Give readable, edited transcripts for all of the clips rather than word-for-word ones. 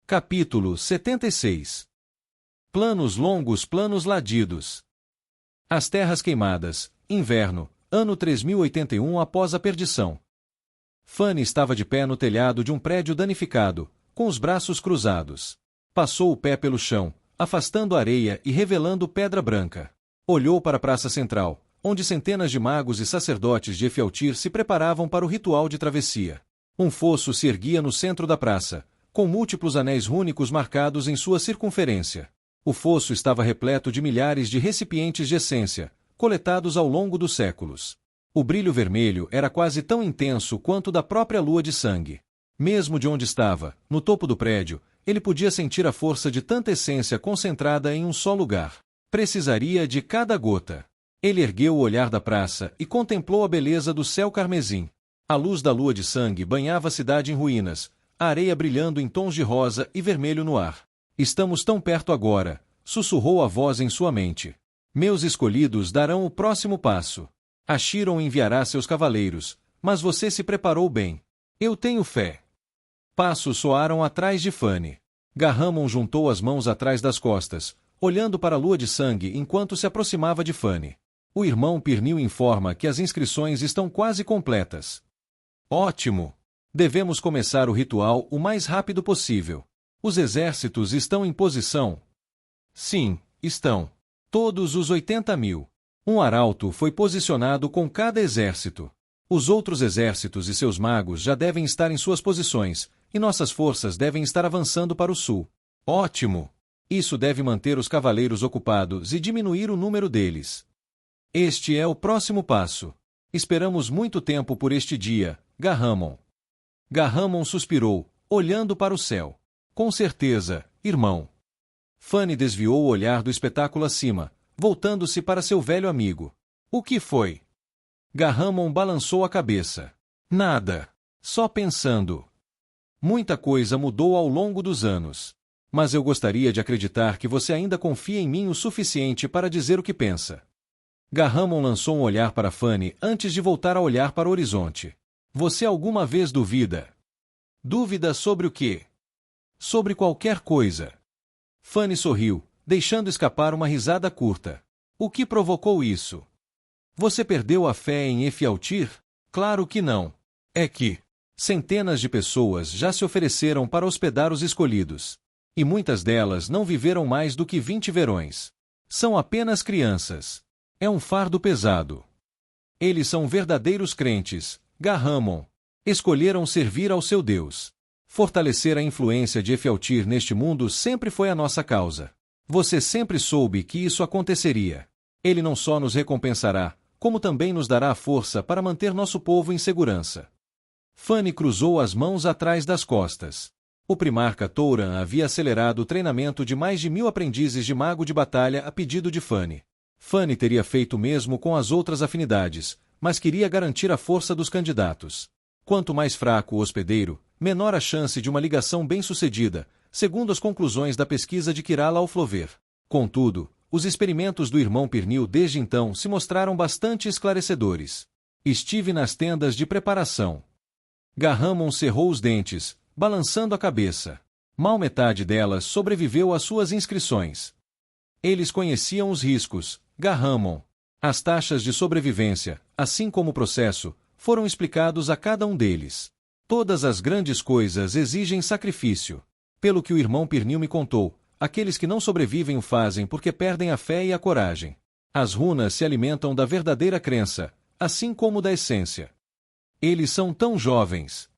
Capítulo 76. Planos longos, planos ladidos. As terras queimadas, inverno, ano 3081 após a perdição. Fanny estava de pé no telhado de um prédio danificado, com os braços cruzados. Passou o pé pelo chão, afastando areia e revelando pedra branca. Olhou para a praça central, onde centenas de magos e sacerdotes de Efialtir se preparavam para o ritual de travessia. Um fosso se erguia no centro da praça, com múltiplos anéis rúnicos marcados em sua circunferência. O fosso estava repleto de milhares de recipientes de essência, coletados ao longo dos séculos. O brilho vermelho era quase tão intenso quanto da própria lua de sangue. Mesmo de onde estava, no topo do prédio, ele podia sentir a força de tanta essência concentrada em um só lugar. Precisaria de cada gota. Ele ergueu o olhar da praça e contemplou a beleza do céu carmesim. A luz da lua de sangue banhava a cidade em ruínas, a areia brilhando em tons de rosa e vermelho no ar. Estamos tão perto agora, sussurrou a voz em sua mente. Meus escolhidos darão o próximo passo. Achiron enviará seus cavaleiros, mas você se preparou bem. Eu tenho fé. Passos soaram atrás de Fanny. Garramon juntou as mãos atrás das costas, olhando para a lua de sangue enquanto se aproximava de Fanny. O irmão Pernil informa que as inscrições estão quase completas. Ótimo! Devemos começar o ritual o mais rápido possível. Os exércitos estão em posição? Sim, estão. Todos os 80.000. Um arauto foi posicionado com cada exército. Os outros exércitos e seus magos já devem estar em suas posições, e nossas forças devem estar avançando para o sul. Ótimo! Isso deve manter os cavaleiros ocupados e diminuir o número deles. Este é o próximo passo. Esperamos muito tempo por este dia, Garramon. Garramon suspirou, olhando para o céu. Com certeza, irmão. Fanny desviou o olhar do espetáculo acima, voltando-se para seu velho amigo. O que foi? Garramon balançou a cabeça. Nada. Só pensando. Muita coisa mudou ao longo dos anos. Mas eu gostaria de acreditar que você ainda confia em mim o suficiente para dizer o que pensa. Garramon lançou um olhar para Fanny antes de voltar a olhar para o horizonte. Você alguma vez duvida? Dúvida sobre o quê? Sobre qualquer coisa. Fanny sorriu, deixando escapar uma risada curta. O que provocou isso? Você perdeu a fé em Efialtir? Claro que não. É que centenas de pessoas já se ofereceram para hospedar os escolhidos. E muitas delas não viveram mais do que 20 verões. São apenas crianças. É um fardo pesado. Eles são verdadeiros crentes, Garramon. Escolheram servir ao seu Deus. Fortalecer a influência de Efialtir neste mundo sempre foi a nossa causa. Você sempre soube que isso aconteceria. Ele não só nos recompensará, como também nos dará a força para manter nosso povo em segurança. Fanny cruzou as mãos atrás das costas. O primarca Touran havia acelerado o treinamento de mais de 1000 aprendizes de mago de batalha a pedido de Fanny. Fanny teria feito o mesmo com as outras afinidades, mas queria garantir a força dos candidatos. Quanto mais fraco o hospedeiro, menor a chance de uma ligação bem-sucedida, segundo as conclusões da pesquisa de Kirala Alflover. Contudo, os experimentos do irmão Pernil desde então se mostraram bastante esclarecedores. Estive nas tendas de preparação. Garramon cerrou os dentes, balançando a cabeça. Mal metade delas sobreviveu às suas inscrições. Eles conheciam os riscos, Garramon. As taxas de sobrevivência, assim como o processo, foram explicados a cada um deles. Todas as grandes coisas exigem sacrifício. Pelo que o irmão Pernil me contou, aqueles que não sobrevivem o fazem porque perdem a fé e a coragem. As runas se alimentam da verdadeira crença, assim como da essência. Eles são tão jovens.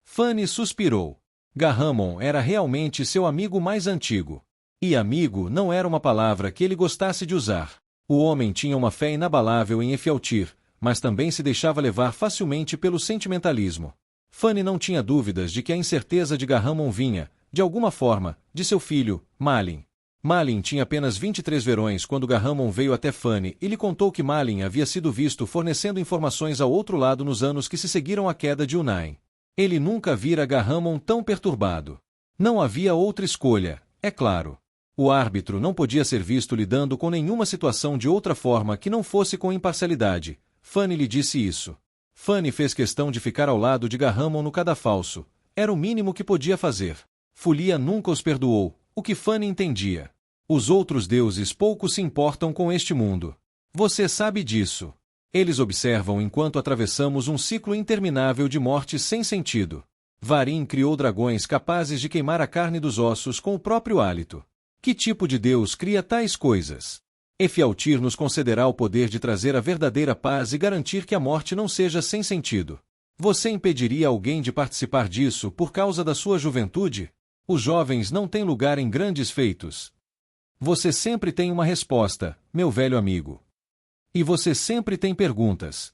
Fanny suspirou. Garramon era realmente seu amigo mais antigo. E amigo não era uma palavra que ele gostasse de usar. O homem tinha uma fé inabalável em Efialtir, mas também se deixava levar facilmente pelo sentimentalismo. Fanny não tinha dúvidas de que a incerteza de Garramon vinha, de alguma forma, de seu filho, Malin. Malin tinha apenas 23 verões quando Garramon veio até Fanny e lhe contou que Malin havia sido visto fornecendo informações ao outro lado nos anos que se seguiram à queda de Unain. Ele nunca vira Garramon tão perturbado. Não havia outra escolha, é claro. O árbitro não podia ser visto lidando com nenhuma situação de outra forma que não fosse com imparcialidade. Fanny lhe disse isso. Fanny fez questão de ficar ao lado de Garramon no cadafalso. Era o mínimo que podia fazer. Fulia nunca os perdoou, o que Fanny entendia. Os outros deuses pouco se importam com este mundo. Você sabe disso. Eles observam enquanto atravessamos um ciclo interminável de morte sem sentido. Varim criou dragões capazes de queimar a carne dos ossos com o próprio hálito. Que tipo de Deus cria tais coisas? Efialtir nos concederá o poder de trazer a verdadeira paz e garantir que a morte não seja sem sentido. Você impediria alguém de participar disso por causa da sua juventude? Os jovens não têm lugar em grandes feitos. Você sempre tem uma resposta, meu velho amigo. E você sempre tem perguntas.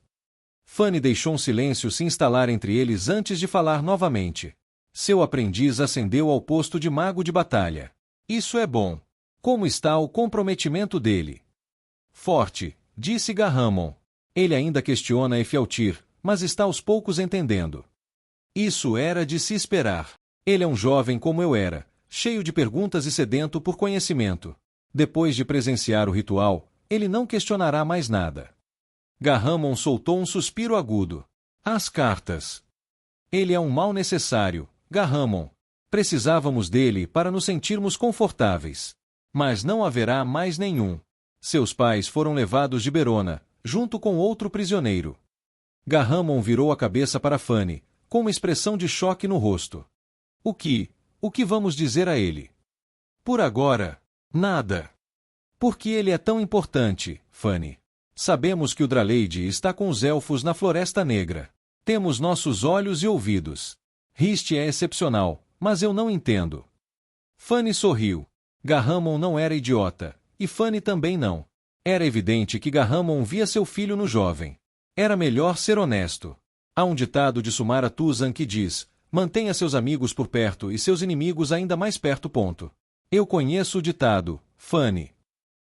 Fanny deixou um silêncio se instalar entre eles antes de falar novamente. Seu aprendiz ascendeu ao posto de mago de batalha. Isso é bom. Como está o comprometimento dele? Forte, disse Garramon. Ele ainda questiona Efialtir, mas está aos poucos entendendo. Isso era de se esperar. Ele é um jovem como eu era, cheio de perguntas e sedento por conhecimento. Depois de presenciar o ritual, ele não questionará mais nada. Garramon soltou um suspiro agudo. As cartas. Ele é um mal necessário, Garramon. Precisávamos dele para nos sentirmos confortáveis. Mas não haverá mais nenhum. Seus pais foram levados de Berona, junto com outro prisioneiro. Garramon virou a cabeça para Fanny, com uma expressão de choque no rosto. O que vamos dizer a ele? Por agora, nada. Por que ele é tão importante, Fanny? Sabemos que o Draleide está com os elfos na Floresta Negra. Temos nossos olhos e ouvidos. Riste é excepcional, mas eu não entendo. Fanny sorriu. Garramon não era idiota, e Fanny também não. Era evidente que Garramon via seu filho no jovem. Era melhor ser honesto. Há um ditado de Sumara Tuzan que diz: mantenha seus amigos por perto e seus inimigos ainda mais perto. Ponto. Eu conheço o ditado, Fanny.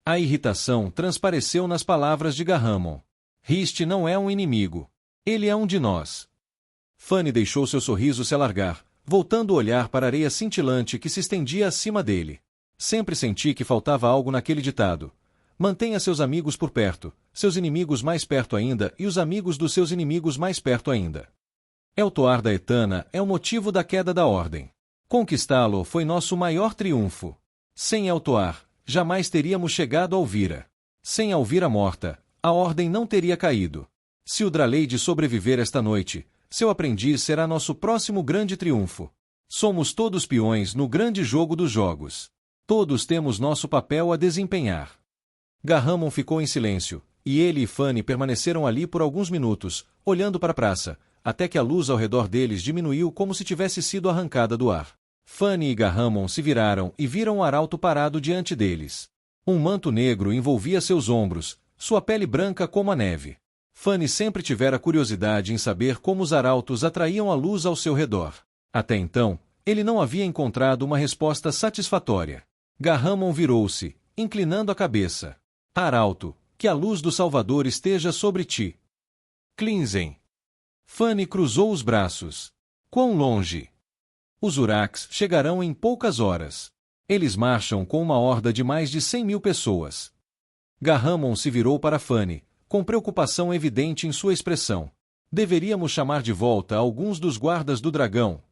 A irritação transpareceu nas palavras de Garramon. Riste não é um inimigo. Ele é um de nós. Fanny deixou seu sorriso se alargar, voltando o olhar para a areia cintilante que se estendia acima dele. Sempre senti que faltava algo naquele ditado. Mantenha seus amigos por perto, seus inimigos mais perto ainda e os amigos dos seus inimigos mais perto ainda. Eltoar da Etana é o motivo da queda da Ordem. Conquistá-lo foi nosso maior triunfo. Sem Eltoar, jamais teríamos chegado a Alvira. Sem Alvira morta, a Ordem não teria caído. Se o Draleide sobreviver esta noite, seu aprendiz será nosso próximo grande triunfo. Somos todos peões no grande jogo dos jogos. Todos temos nosso papel a desempenhar. Garramon ficou em silêncio, e ele e Fanny permaneceram ali por alguns minutos, olhando para a praça, até que a luz ao redor deles diminuiu como se tivesse sido arrancada do ar. Fanny e Garramon se viraram e viram o arauto parado diante deles. Um manto negro envolvia seus ombros, sua pele branca como a neve. Fanny sempre tivera curiosidade em saber como os arautos atraíam a luz ao seu redor. Até então, ele não havia encontrado uma resposta satisfatória. Garramon virou-se, inclinando a cabeça. Arauto, que a luz do Salvador esteja sobre ti. Clinzen. Fanny cruzou os braços. Quão longe? Os Urax chegarão em poucas horas. Eles marcham com uma horda de mais de 100.000 pessoas. Garramon se virou para Fanny, com preocupação evidente em sua expressão. Deveríamos chamar de volta alguns dos guardas do dragão.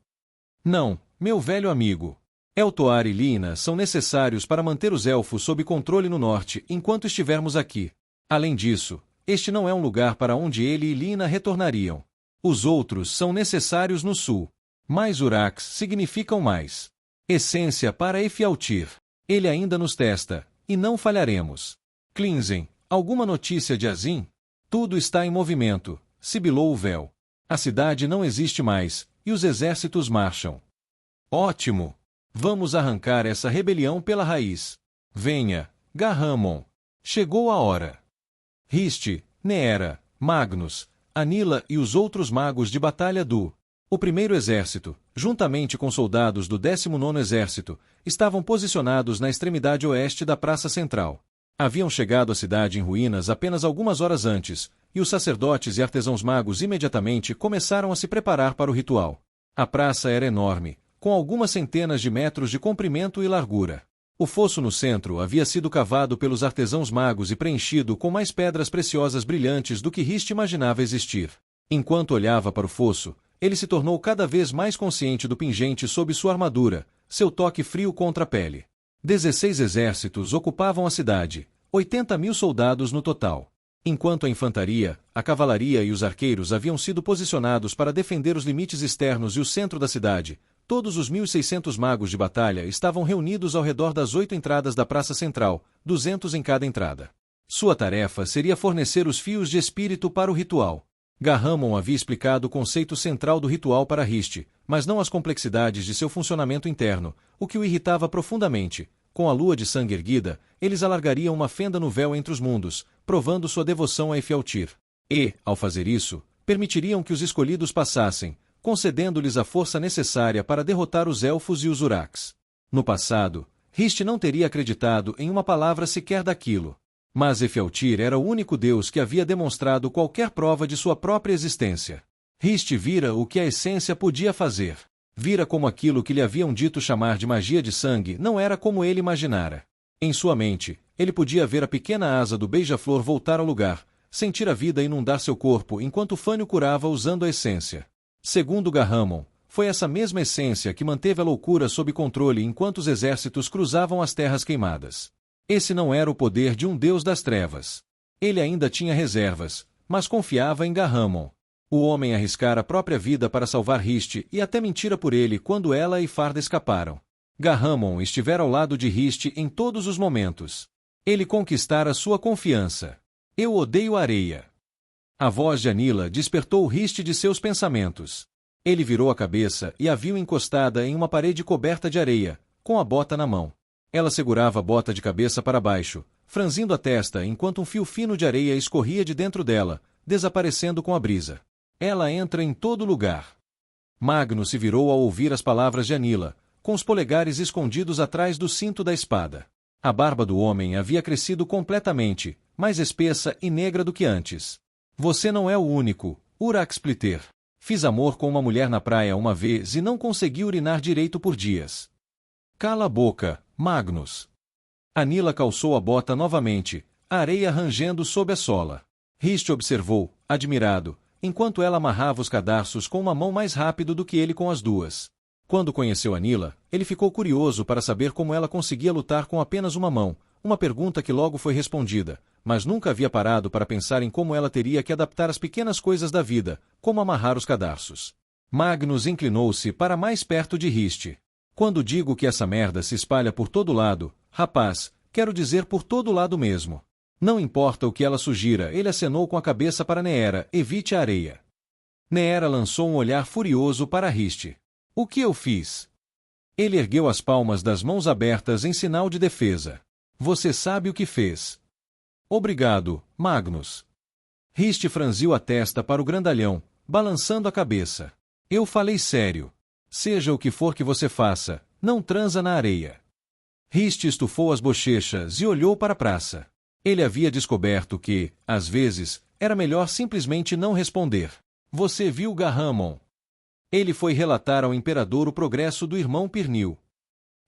Não, meu velho amigo. Eltoar e Lina são necessários para manter os elfos sob controle no norte enquanto estivermos aqui. Além disso, este não é um lugar para onde ele e Lina retornariam. Os outros são necessários no sul. Mais Urax significam mais. Essência para Efialtir. Ele ainda nos testa, e não falharemos. Clinzen, alguma notícia de Azim? Tudo está em movimento, sibilou o véu. A cidade não existe mais, e os exércitos marcham. Ótimo! Vamos arrancar essa rebelião pela raiz. Venha, Garramon. Chegou a hora. Riste, Neera, Magnus, Anila e os outros magos de batalha o primeiro exército, juntamente com soldados do 19º exército, estavam posicionados na extremidade oeste da praça central. Haviam chegado à cidade em ruínas apenas algumas horas antes, e os sacerdotes e artesãos magos imediatamente começaram a se preparar para o ritual. A praça era enorme, com algumas centenas de metros de comprimento e largura. O fosso no centro havia sido cavado pelos artesãos magos e preenchido com mais pedras preciosas brilhantes do que Riste imaginava existir. Enquanto olhava para o fosso, ele se tornou cada vez mais consciente do pingente sob sua armadura, seu toque frio contra a pele. 16 exércitos ocupavam a cidade, 80.000 soldados no total. Enquanto a infantaria, a cavalaria e os arqueiros haviam sido posicionados para defender os limites externos e o centro da cidade, todos os 1.600 magos de batalha estavam reunidos ao redor das 8 entradas da praça central, 200 em cada entrada. Sua tarefa seria fornecer os fios de espírito para o ritual. Garhamon havia explicado o conceito central do ritual para Rist, mas não as complexidades de seu funcionamento interno, o que o irritava profundamente. Com a lua de sangue erguida, eles alargariam uma fenda no véu entre os mundos, provando sua devoção a Efialtir. E, ao fazer isso, permitiriam que os escolhidos passassem, concedendo-lhes a força necessária para derrotar os elfos e os Uraks. No passado, Rist não teria acreditado em uma palavra sequer daquilo. Mas Efialtir era o único deus que havia demonstrado qualquer prova de sua própria existência. Rist vira o que a essência podia fazer. Vira como aquilo que lhe haviam dito chamar de magia de sangue não era como ele imaginara. Em sua mente, ele podia ver a pequena asa do beija-flor voltar ao lugar, sentir a vida inundar seu corpo enquanto Fânio curava usando a essência. Segundo Garhamon, foi essa mesma essência que manteve a loucura sob controle enquanto os exércitos cruzavam as terras queimadas. Esse não era o poder de um deus das trevas. Ele ainda tinha reservas, mas confiava em Garhamon. O homem arriscara a própria vida para salvar Rist e até mentira por ele quando ela e Farda escaparam. Garhamon estivera ao lado de Rist em todos os momentos. Ele conquistara sua confiança. Eu odeio areia. A voz de Anila despertou Rist de seus pensamentos. Ele virou a cabeça e a viu encostada em uma parede coberta de areia, com a bota na mão. Ela segurava a bota de cabeça para baixo, franzindo a testa enquanto um fio fino de areia escorria de dentro dela, desaparecendo com a brisa. Ela entra em todo lugar. Magnus se virou ao ouvir as palavras de Anila, com os polegares escondidos atrás do cinto da espada. A barba do homem havia crescido completamente, mais espessa e negra do que antes. Você não é o único, Urak Splitter. Fiz amor com uma mulher na praia uma vez e não consegui urinar direito por dias. Cala a boca, Magnus. Anila calçou a bota novamente, a areia rangendo sob a sola. Rist observou, admirado, enquanto ela amarrava os cadarços com uma mão mais rápido do que ele com as duas. Quando conheceu Anila, ele ficou curioso para saber como ela conseguia lutar com apenas uma mão, uma pergunta que logo foi respondida, mas nunca havia parado para pensar em como ela teria que adaptar as pequenas coisas da vida, como amarrar os cadarços. Magnus inclinou-se para mais perto de Rist. Quando digo que essa merda se espalha por todo lado, rapaz, quero dizer por todo lado mesmo. Não importa o que ela sugira, ele acenou com a cabeça para Neera, evite a areia. Neera lançou um olhar furioso para Rist. O que eu fiz? Ele ergueu as palmas das mãos abertas em sinal de defesa. Você sabe o que fez. Obrigado, Magnus. Rist franziu a testa para o grandalhão, balançando a cabeça. Eu falei sério. Seja o que for que você faça, não transa na areia. Rist estufou as bochechas e olhou para a praça. Ele havia descoberto que, às vezes, era melhor simplesmente não responder. Você viu Garhamon? Ele foi relatar ao imperador o progresso do irmão Pirnil.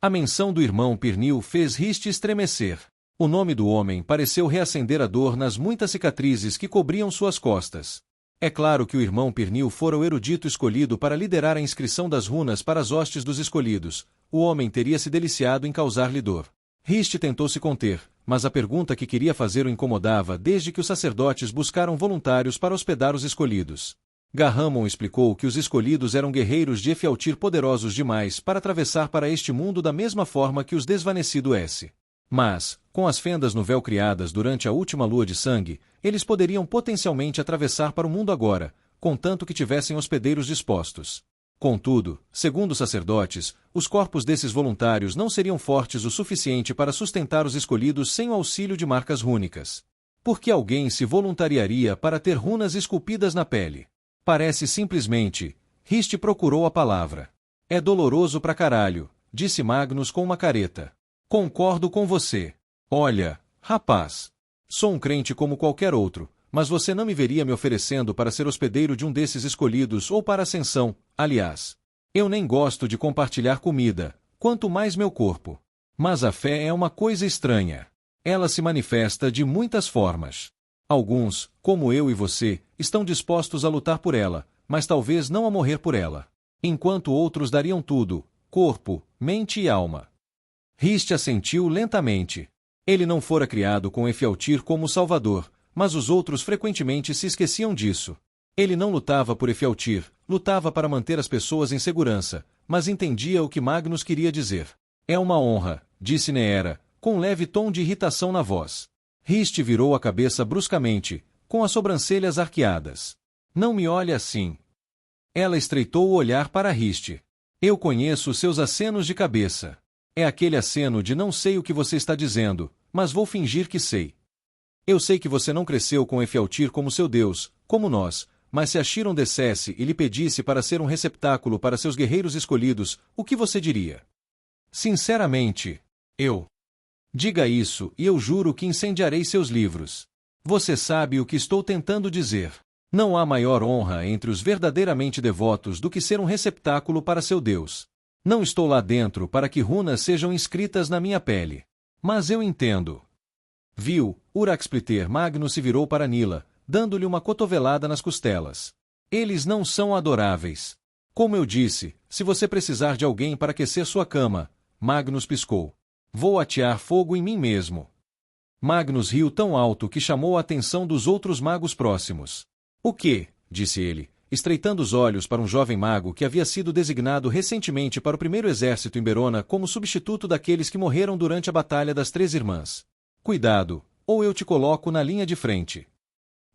A menção do irmão Pirnil fez Rist estremecer. O nome do homem pareceu reacender a dor nas muitas cicatrizes que cobriam suas costas. É claro que o irmão Pirnil fora o erudito escolhido para liderar a inscrição das runas para as hostes dos escolhidos. O homem teria se deliciado em causar-lhe dor. Rist tentou se conter, mas a pergunta que queria fazer o incomodava desde que os sacerdotes buscaram voluntários para hospedar os escolhidos. Garhamon explicou que os escolhidos eram guerreiros de Efialtir poderosos demais para atravessar para este mundo da mesma forma que os desvanecido S. Mas, com as fendas no véu criadas durante a última lua de sangue, eles poderiam potencialmente atravessar para o mundo agora, contanto que tivessem hospedeiros dispostos. Contudo, segundo os sacerdotes, os corpos desses voluntários não seriam fortes o suficiente para sustentar os escolhidos sem o auxílio de marcas rúnicas. Por que alguém se voluntariaria para ter runas esculpidas na pele? Parece simplesmente... Rist procurou a palavra. É doloroso pra caralho, disse Magnus com uma careta. Concordo com você. Olha, rapaz. Sou um crente como qualquer outro, mas você não me veria me oferecendo para ser hospedeiro de um desses escolhidos ou para ascensão, aliás. Eu nem gosto de compartilhar comida, quanto mais meu corpo. Mas a fé é uma coisa estranha. Ela se manifesta de muitas formas. Alguns, como eu e você, estão dispostos a lutar por ela, mas talvez não a morrer por ela. Enquanto outros dariam tudo, corpo, mente e alma. Rist assentiu lentamente. Ele não fora criado com Efialtir como Salvador, mas os outros frequentemente se esqueciam disso. Ele não lutava por Efialtir, lutava para manter as pessoas em segurança, mas entendia o que Magnus queria dizer. É uma honra, disse Neera, com um leve tom de irritação na voz. Rist virou a cabeça bruscamente, com as sobrancelhas arqueadas. Não me olhe assim. Ela estreitou o olhar para Rist. Eu conheço seus acenos de cabeça. É aquele aceno de não sei o que você está dizendo, mas vou fingir que sei. Eu sei que você não cresceu com Efialtir como seu Deus, como nós, mas se Achiron descesse e lhe pedisse para ser um receptáculo para seus guerreiros escolhidos, o que você diria? Sinceramente, eu. Diga isso e eu juro que incendiarei seus livros. Você sabe o que estou tentando dizer. Não há maior honra entre os verdadeiramente devotos do que ser um receptáculo para seu Deus. Não estou lá dentro para que runas sejam inscritas na minha pele. Mas eu entendo. Viu, Uraxpliter Magnus se virou para Nila, dando-lhe uma cotovelada nas costelas. Eles não são adoráveis. Como eu disse, se você precisar de alguém para aquecer sua cama, Magnus piscou. Vou atear fogo em mim mesmo. Magnus riu tão alto que chamou a atenção dos outros magos próximos. O quê? Disse ele, estreitando os olhos para um jovem mago que havia sido designado recentemente para o primeiro exército em Berona como substituto daqueles que morreram durante a Batalha das Três Irmãs. Cuidado, ou eu te coloco na linha de frente.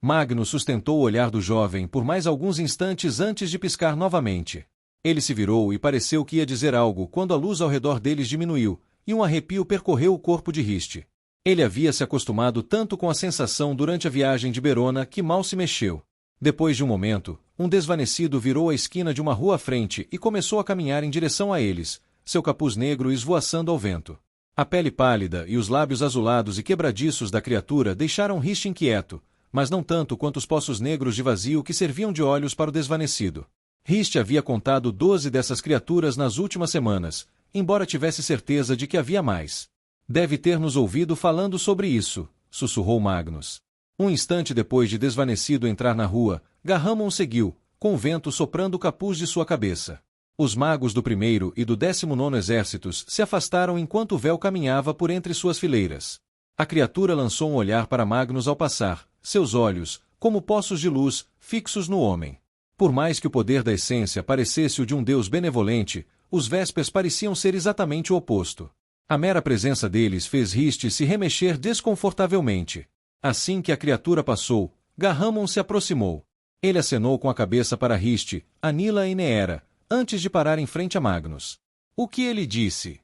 Magnus sustentou o olhar do jovem por mais alguns instantes antes de piscar novamente. Ele se virou e pareceu que ia dizer algo quando a luz ao redor deles diminuiu, e um arrepio percorreu o corpo de Rist. Ele havia se acostumado tanto com a sensação durante a viagem de Berona que mal se mexeu. Depois de um momento, um desvanecido virou a esquina de uma rua à frente e começou a caminhar em direção a eles, seu capuz negro esvoaçando ao vento. A pele pálida e os lábios azulados e quebradiços da criatura deixaram Rist inquieto, mas não tanto quanto os poços negros de vazio que serviam de olhos para o desvanecido. Rist havia contado 12 dessas criaturas nas últimas semanas, embora tivesse certeza de que havia mais. Deve ter nos ouvido falando sobre isso, sussurrou Magnus. Um instante depois de desvanecido entrar na rua, Garramon seguiu, com o vento soprando o capuz de sua cabeça. Os magos do 1º e do 19º exércitos se afastaram enquanto o véu caminhava por entre suas fileiras. A criatura lançou um olhar para Magnus ao passar, seus olhos, como poços de luz, fixos no homem. Por mais que o poder da essência parecesse o de um deus benevolente, os Véspers pareciam ser exatamente o oposto. A mera presença deles fez Rist se remexer desconfortavelmente. Assim que a criatura passou, Garramon se aproximou. Ele acenou com a cabeça para Rist, Anila e Neera, antes de parar em frente a Magnus. O que ele disse?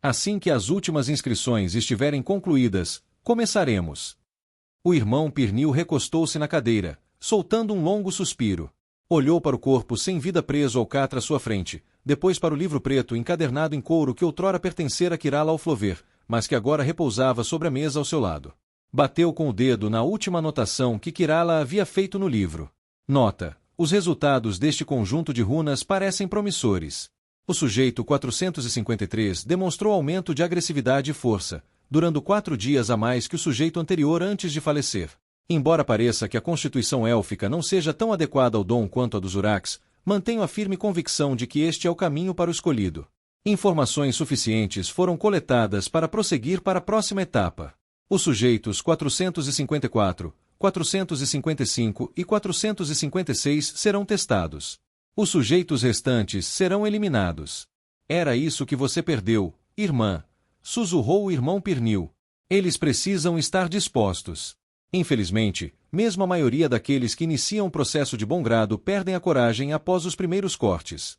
Assim que as últimas inscrições estiverem concluídas, começaremos. O irmão Pirnil recostou-se na cadeira, soltando um longo suspiro. Olhou para o corpo sem vida preso ao catra à sua frente, depois para o livro preto encadernado em couro que outrora pertencera a Kirala Alflover, mas que agora repousava sobre a mesa ao seu lado. Bateu com o dedo na última anotação que Kirala havia feito no livro. Nota: os resultados deste conjunto de runas parecem promissores. O sujeito 453 demonstrou aumento de agressividade e força, durando 4 dias a mais que o sujeito anterior antes de falecer. Embora pareça que a constituição élfica não seja tão adequada ao dom quanto a dos Urax, mantenho a firme convicção de que este é o caminho para o escolhido. Informações suficientes foram coletadas para prosseguir para a próxima etapa. Os sujeitos 454, 455 e 456 serão testados. Os sujeitos restantes serão eliminados. Era isso que você perdeu, irmã, sussurrou o irmão Pirnil. Eles precisam estar dispostos. Infelizmente, mesmo a maioria daqueles que iniciam o processo de bom grado perdem a coragem após os primeiros cortes.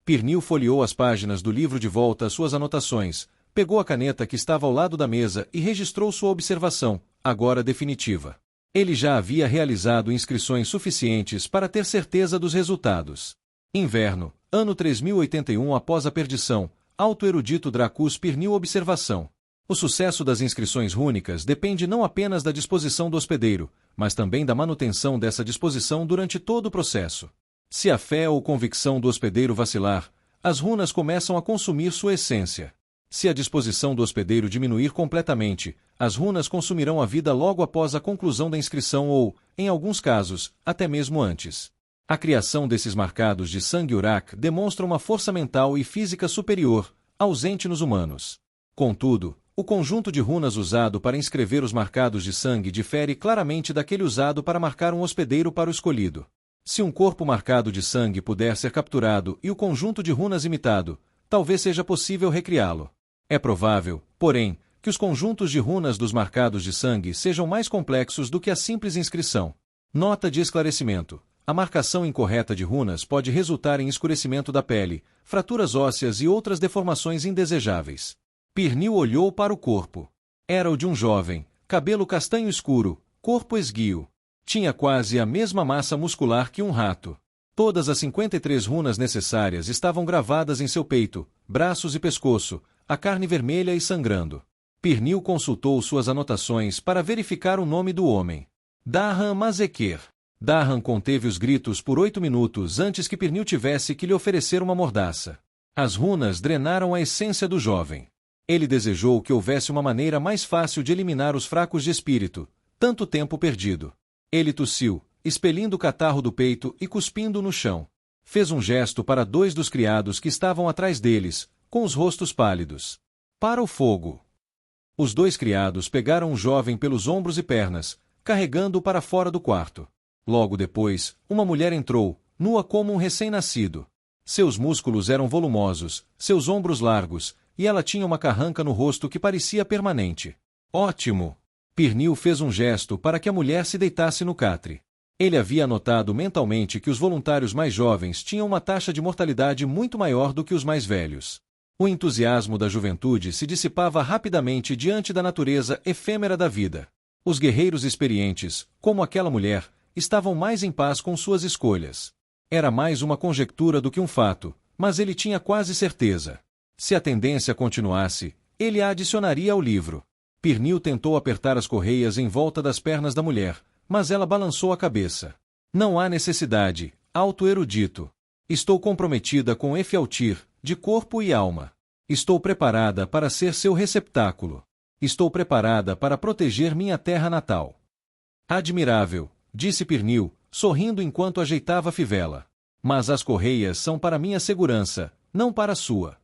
Pirnil folheou as páginas do livro de volta às suas anotações, pegou a caneta que estava ao lado da mesa e registrou sua observação, agora definitiva. Ele já havia realizado inscrições suficientes para ter certeza dos resultados. Inverno, ano 3081 após a perdição, alto erudito Dracus Pirnil observação. O sucesso das inscrições rúnicas depende não apenas da disposição do hospedeiro, mas também da manutenção dessa disposição durante todo o processo. Se a fé ou convicção do hospedeiro vacilar, as runas começam a consumir sua essência. Se a disposição do hospedeiro diminuir completamente, as runas consumirão a vida logo após a conclusão da inscrição ou, em alguns casos, até mesmo antes. A criação desses marcados de sangue Urak demonstra uma força mental e física superior, ausente nos humanos. Contudo, o conjunto de runas usado para inscrever os marcados de sangue difere claramente daquele usado para marcar um hospedeiro para o escolhido. Se um corpo marcado de sangue puder ser capturado e o conjunto de runas imitado, talvez seja possível recriá-lo. É provável, porém, que os conjuntos de runas dos marcados de sangue sejam mais complexos do que a simples inscrição. Nota de esclarecimento: a marcação incorreta de runas pode resultar em escurecimento da pele, fraturas ósseas e outras deformações indesejáveis. Pernil olhou para o corpo. Era o de um jovem, cabelo castanho escuro, corpo esguio. Tinha quase a mesma massa muscular que um rato. Todas as 53 runas necessárias estavam gravadas em seu peito, braços e pescoço, a carne vermelha e sangrando. Pernil consultou suas anotações para verificar o nome do homem. Dahan Mazeker. Dahan conteve os gritos por 8 minutos antes que Pernil tivesse que lhe oferecer uma mordaça. As runas drenaram a essência do jovem. Ele desejou que houvesse uma maneira mais fácil de eliminar os fracos de espírito, tanto tempo perdido. Ele tossiu, expelindo o catarro do peito e cuspindo no chão. Fez um gesto para 2 dos criados que estavam atrás deles, com os rostos pálidos. Para o fogo. Os 2 criados pegaram o jovem pelos ombros e pernas, carregando-o para fora do quarto. Logo depois, uma mulher entrou, nua como um recém-nascido. Seus músculos eram volumosos, seus ombros largos, e ela tinha uma carranca no rosto que parecia permanente. Ótimo! Pernil fez um gesto para que a mulher se deitasse no catre. Ele havia anotado mentalmente que os voluntários mais jovens tinham uma taxa de mortalidade muito maior do que os mais velhos. O entusiasmo da juventude se dissipava rapidamente diante da natureza efêmera da vida. Os guerreiros experientes, como aquela mulher, estavam mais em paz com suas escolhas. Era mais uma conjectura do que um fato, mas ele tinha quase certeza. Se a tendência continuasse, ele a adicionaria ao livro. Pernil tentou apertar as correias em volta das pernas da mulher, mas ela balançou a cabeça. Não há necessidade, alto erudito. Estou comprometida com Efialtir, de corpo e alma. Estou preparada para ser seu receptáculo. Estou preparada para proteger minha terra natal. Admirável, disse Pernil, sorrindo enquanto ajeitava a fivela. Mas as correias são para minha segurança, não para a sua.